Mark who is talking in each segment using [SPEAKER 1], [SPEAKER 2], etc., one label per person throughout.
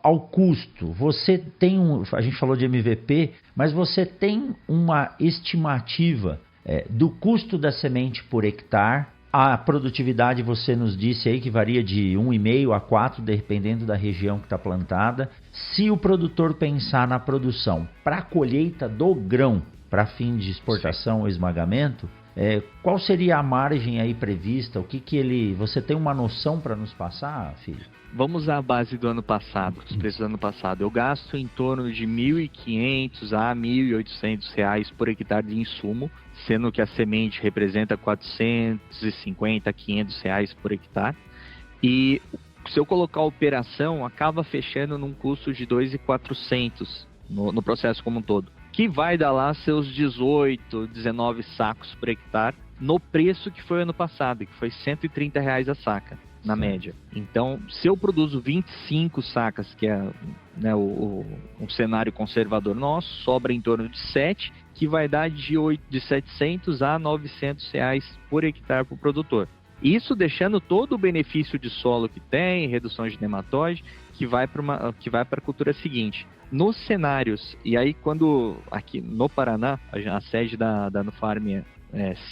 [SPEAKER 1] ao custo, você tem a gente falou de MVP, mas você tem uma estimativa do custo da semente por hectare? A produtividade você nos disse aí que varia de 1,5 a 4, dependendo da região que está plantada. Se o produtor pensar na produção para a colheita do grão, para fim de exportação ou esmagamento, qual seria a margem aí prevista? Você tem uma noção para nos passar, filho?
[SPEAKER 2] Vamos à base do ano passado, os preços do ano passado. Eu gasto em torno de R$ 1.500 a R$ 1.800 por hectare de insumo, sendo que a semente representa R$ 450 a R$ 500 por hectare. E se eu colocar a operação, acaba fechando num custo de R$ 2.400 no processo como um todo, que vai dar lá seus 18, 19 sacos por hectare, no preço que foi ano passado, que foi R$ 130 a saca, na média. Então, se eu produzo 25 sacas, que é um cenário conservador nosso, sobra em torno de 7, que vai dar de 700 a R$ 900 por hectare para o produtor. Isso deixando todo o benefício de solo que tem, redução de nematóide, que vai para a cultura seguinte. Nos cenários, e aí quando aqui no Paraná, a sede da Nufarm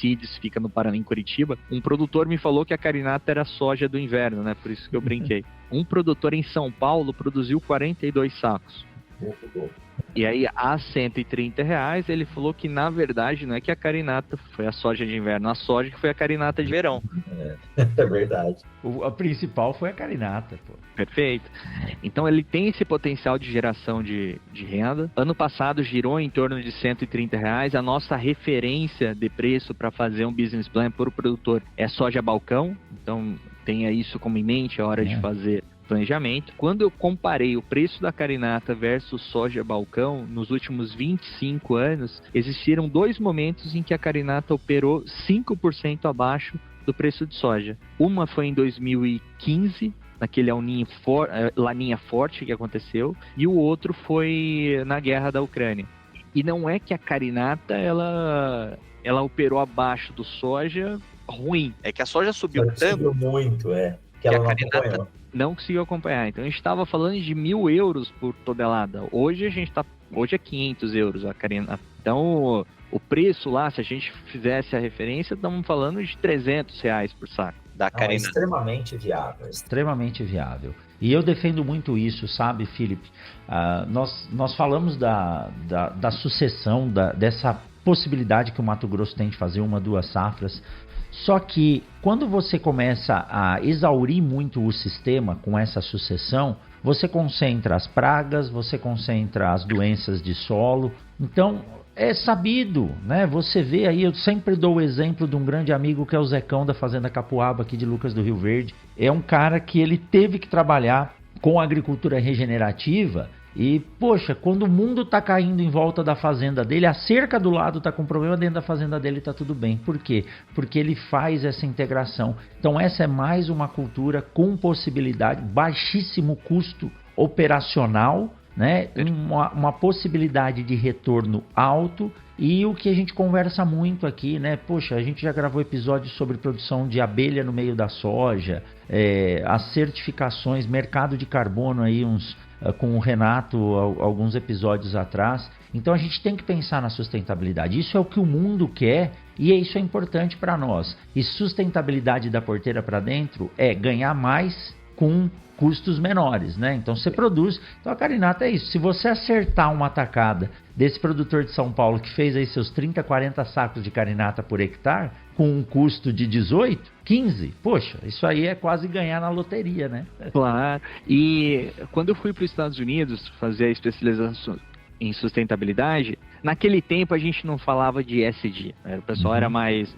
[SPEAKER 2] Seeds fica no Paraná, em Curitiba, um produtor me falou que a carinata era soja do inverno, né? Por isso que eu brinquei. Um produtor em São Paulo produziu 42 sacos. E aí, a R$ 130, ele falou que, na verdade, não é que a carinata foi a soja de inverno, a soja que foi a carinata de verão.
[SPEAKER 3] É verdade.
[SPEAKER 1] A principal foi a carinata, pô.
[SPEAKER 2] Perfeito. Então, ele tem esse potencial de geração de renda. Ano passado, girou em torno de R$ 130. A nossa referência de preço para fazer um business plan para o produtor é soja balcão. Então, tenha isso como em mente a hora de fazer planejamento. Quando eu comparei o preço da carinata versus soja balcão, nos últimos 25 anos, existiram 2 momentos em que a carinata operou 5% abaixo do preço de soja. Uma foi em 2015, naquele laninha forte que aconteceu, e o outro foi na guerra da Ucrânia. E não é que a carinata ela operou abaixo do soja ruim. É que a soja subiu tanto.
[SPEAKER 3] Subiu muito, que ela
[SPEAKER 2] não acompanhou. Não conseguiu acompanhar. Então a gente estava falando de 1.000 euros por tonelada. Hoje é 500 euros a carinata. Então o preço lá, se a gente fizesse a referência, estamos falando de R$ 300 por saco da carinata.
[SPEAKER 3] É extremamente viável.
[SPEAKER 1] Extremamente viável. E eu defendo muito isso, sabe, Felipe? Nós falamos da sucessão, dessa possibilidade que o Mato Grosso tem de fazer 1, 2 safras. Só que quando você começa a exaurir muito o sistema com essa sucessão, você concentra as pragas, você concentra as doenças de solo. Então, é sabido, né? Você vê aí, eu sempre dou o exemplo de um grande amigo que é o Zecão da Fazenda Capuaba, aqui de Lucas do Rio Verde. É um cara que ele teve que trabalhar com agricultura regenerativa. E, poxa, quando o mundo está caindo em volta da fazenda dele, a cerca do lado está com problema, dentro da fazenda dele está tudo bem. Por quê? Porque ele faz essa integração. Então essa é mais uma cultura com possibilidade, baixíssimo custo operacional, né? Uma possibilidade de retorno alto. E o que a gente conversa muito aqui, né? Poxa, a gente já gravou episódios sobre produção de abelha no meio da soja, as certificações, mercado de carbono aí, com o Renato, alguns episódios atrás. Então a gente tem que pensar na sustentabilidade. Isso é o que o mundo quer e isso é importante para nós. E sustentabilidade da porteira para dentro é ganhar mais com custos menores, né? Então você produz. Então a carinata é isso. Se você acertar uma tacada desse produtor de São Paulo que fez aí seus 30, 40 sacos de carinata por hectare, com um custo de 18, 15, poxa, isso aí é quase ganhar na loteria, né?
[SPEAKER 2] Claro. E quando eu fui para os Estados Unidos fazer a especialização em sustentabilidade, naquele tempo a gente não falava de ESG, né? O pessoal era mais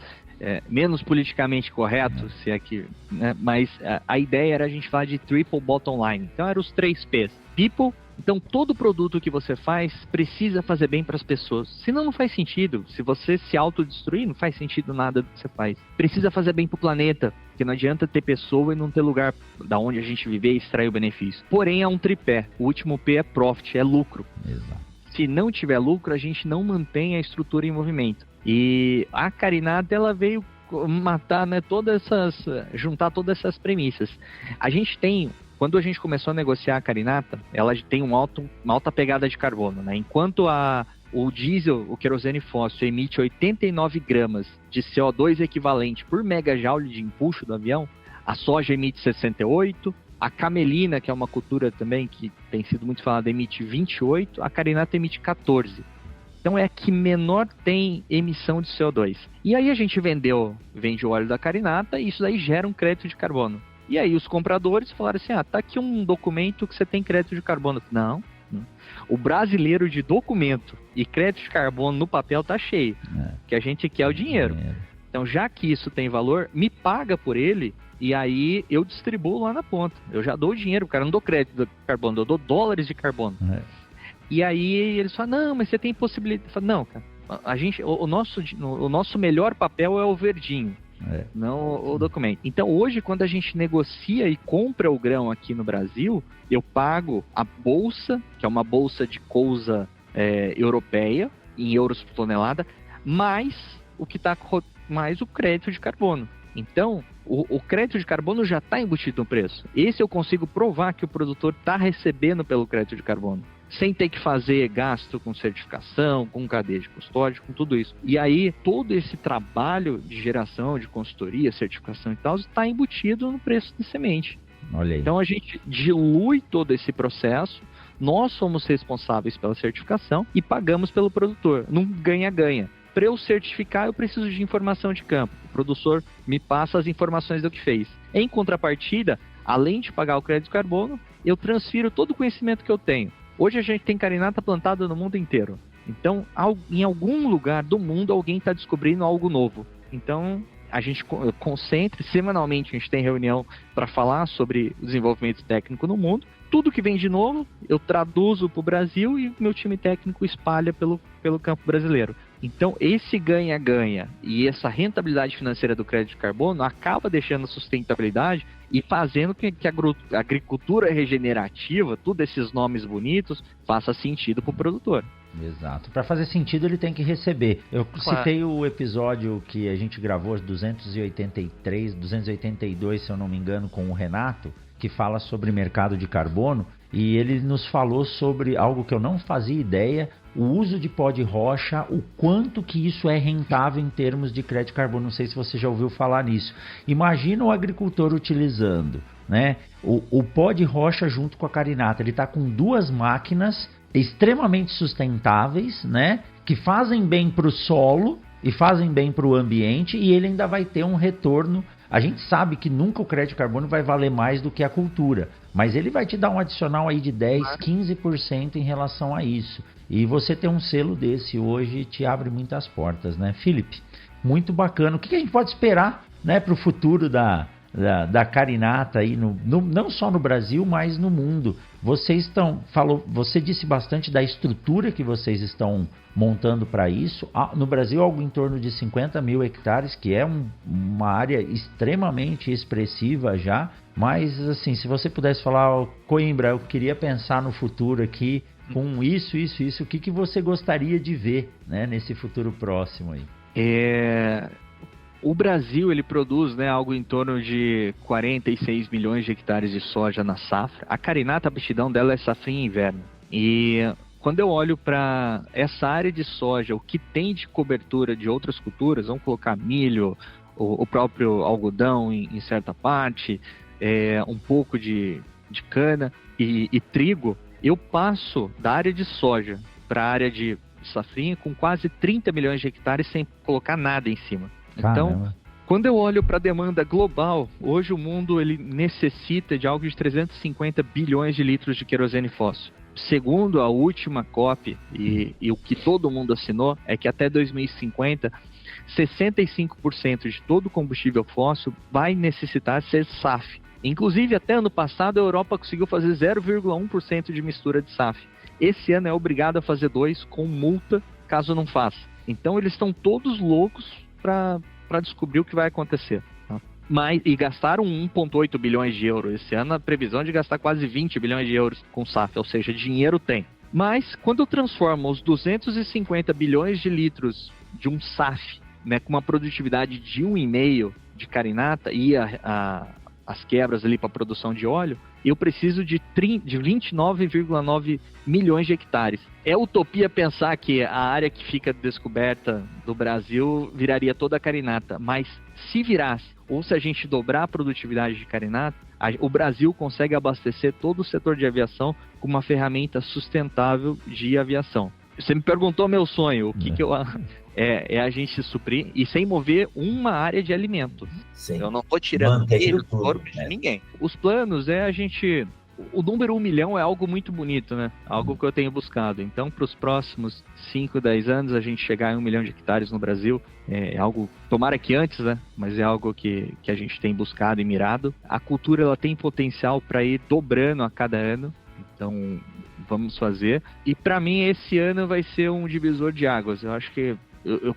[SPEAKER 2] menos politicamente correto, se é que, né? Mas a ideia era a gente falar de triple bottom line. Então eram os 3 P's. People. Então, todo produto que você faz precisa fazer bem para as pessoas. Senão, não faz sentido. Se você se autodestruir, não faz sentido nada do que você faz. Precisa fazer bem para o planeta, porque não adianta ter pessoa e não ter lugar da onde a gente viver e extrair o benefício. Porém, é um tripé. O último P é profit, é lucro.
[SPEAKER 1] Exato.
[SPEAKER 2] Se não tiver lucro, a gente não mantém a estrutura em movimento. E a carinata, ela veio matar, né, juntar todas essas premissas. A gente tem quando a gente começou a negociar a carinata, ela tem uma alta pegada de carbono, né? Enquanto o diesel, o querosene fóssil, emite 89 gramas de CO2 equivalente por megajoule de empuxo do avião, a soja emite 68, a camelina, que é uma cultura também que tem sido muito falada, emite 28, a carinata emite 14. Então é a que menor tem emissão de CO2. E aí a gente vende o óleo da carinata e isso daí gera um crédito de carbono. E aí os compradores falaram assim, tá aqui um documento que você tem crédito de carbono. Não. O brasileiro de documento e crédito de carbono no papel tá cheio. Que a gente quer o dinheiro. Então já que isso tem valor, me paga por ele e aí eu distribuo lá na ponta. Eu já dou o dinheiro, cara, não dou crédito de carbono, eu dou dólares de carbono. E aí eles falam, não, mas você tem possibilidade. Eu falo, não, cara, o nosso melhor papel é o verdinho. Não o documento. Então hoje, quando a gente negocia e compra o grão aqui no Brasil, eu pago a bolsa, que é uma bolsa de cousa europeia, em euros por tonelada, mais o crédito de carbono. Então, o crédito de carbono já está embutido no preço. Esse eu consigo provar que o produtor está recebendo pelo crédito de carbono, sem ter que fazer gasto com certificação, com cadeia de custódia, com tudo isso. E aí, todo esse trabalho de geração, de consultoria, certificação e tal, está embutido no preço de semente.
[SPEAKER 1] Olha aí.
[SPEAKER 2] Então, a gente dilui todo esse processo, nós somos responsáveis pela certificação e pagamos pelo produtor. Não ganha-ganha. Para eu certificar, eu preciso de informação de campo. O produtor me passa as informações do que fez. Em contrapartida, além de pagar o crédito de carbono, eu transfiro todo o conhecimento que eu tenho. Hoje a gente tem carinata plantada no mundo inteiro. Então, em algum lugar do mundo, alguém está descobrindo algo novo. Então, a gente concentra, semanalmente a gente tem reunião para falar sobre o desenvolvimento técnico no mundo. Tudo que vem de novo, eu traduzo para o Brasil e meu time técnico espalha pelo campo brasileiro. Então, esse ganha-ganha e essa rentabilidade financeira do crédito de carbono acaba deixando a sustentabilidade e fazendo que a agricultura regenerativa, todos esses nomes bonitos, faça sentido para o produtor.
[SPEAKER 1] Exato. Para fazer sentido, ele tem que receber. Eu citei o episódio que a gente gravou, 282, se eu não me engano, com o Renato, que fala sobre mercado de carbono, e ele nos falou sobre algo que eu não fazia ideia, o uso de pó de rocha, o quanto que isso é rentável em termos de crédito de carbono. Não sei se você já ouviu falar nisso. Imagina o agricultor utilizando, né, o pó de rocha junto com a carinata. Ele está com duas máquinas extremamente sustentáveis, né, que fazem bem para o solo e fazem bem para o ambiente, e ele ainda vai ter um retorno. A gente sabe que nunca o crédito de carbono vai valer mais do que a cultura, mas ele vai te dar um adicional aí de 10, 15% em relação a isso. E você ter um selo desse hoje te abre muitas portas, né, Felipe? Muito bacana. O que a gente pode esperar, né, para o futuro da carinata aí, não só no Brasil, mas no mundo? Você disse bastante da estrutura que vocês estão montando para isso. No Brasil, algo em torno de 50 mil hectares, que é uma área extremamente expressiva já. Mas, assim, se você pudesse falar, Coimbra, eu queria pensar no futuro aqui com isso, o que você gostaria de ver, né, nesse futuro próximo aí?
[SPEAKER 2] O Brasil, ele produz, né, algo em torno de 46 milhões de hectares de soja na safra. A carinata, a aptidão dela é safrinha e inverno. E quando eu olho para essa área de soja, o que tem de cobertura de outras culturas, vamos colocar milho, o próprio algodão em certa parte, um pouco de cana e trigo, eu passo da área de soja para a área de safrinha com quase 30 milhões de hectares sem colocar nada em cima.
[SPEAKER 1] Caramba.
[SPEAKER 2] Então, quando eu olho para a demanda global, hoje o mundo ele necessita de algo de 350 bilhões de litros de querosene fóssil. Segundo a última COP e o que todo mundo assinou, é que até 2050, 65% de todo o combustível fóssil vai necessitar ser SAF. Inclusive, até ano passado, a Europa conseguiu fazer 0,1% de mistura de SAF. Esse ano é obrigado a fazer 2% com multa caso não faça. Então, eles estão todos loucos para descobrir o que vai acontecer. Tá? E gastaram 1,8 bilhões de euros. Esse ano, a previsão é de gastar quase 20 bilhões de euros com SAF, ou seja, dinheiro tem. Mas, quando eu transformo os 250 bilhões de litros de um SAF, né, com uma produtividade de 1,5 de carinata, e a as quebras ali para a produção de óleo, eu preciso de 29,9 milhões de hectares. É utopia pensar que a área que fica descoberta do Brasil viraria toda a carinata, mas se virasse, ou se a gente dobrar a produtividade de carinata, o Brasil consegue abastecer todo o setor de aviação com uma ferramenta sustentável de aviação. Você me perguntou meu sonho, o que eu... É a gente suprir e sem mover uma área de alimento.
[SPEAKER 3] Sim.
[SPEAKER 4] Eu não tô tirando milho do corpo de ninguém.
[SPEAKER 2] Os planos a gente... O número 1 milhão é algo muito bonito, né? Algo que eu tenho buscado. Então, para os próximos 5, 10 anos, a gente chegar em 1 milhão de hectares no Brasil, é algo, tomara que antes, né? Mas é algo que a gente tem buscado e mirado. A cultura, ela tem potencial para ir dobrando a cada ano. Então, vamos fazer. E para mim, esse ano vai ser um divisor de águas. Eu acho que,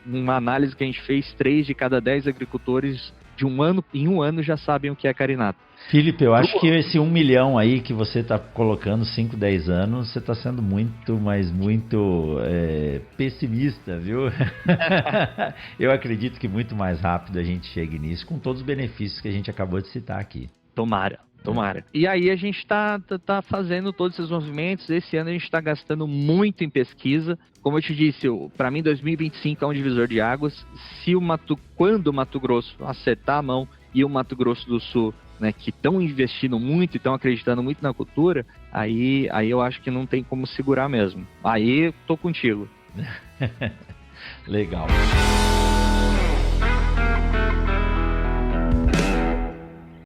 [SPEAKER 2] uma análise que a gente fez, 3 de cada 10 agricultores em um ano já sabem o que é carinata.
[SPEAKER 1] Felipe, eu acho que esse 1 milhão aí que você está colocando 5, 10 anos, você está sendo muito, mas muito pessimista, viu? Eu acredito que muito mais rápido a gente chegue nisso, com todos os benefícios que a gente acabou de citar aqui.
[SPEAKER 2] Tomara. E aí a gente tá fazendo todos esses movimentos. Esse ano a gente está gastando muito em pesquisa. Como eu te disse, para mim 2025 é um divisor de águas. Quando o Mato Grosso acertar a mão e o Mato Grosso do Sul, né, que estão investindo muito e estão acreditando muito na cultura, aí eu acho que não tem como segurar mesmo. Aí tô contigo.
[SPEAKER 1] Legal.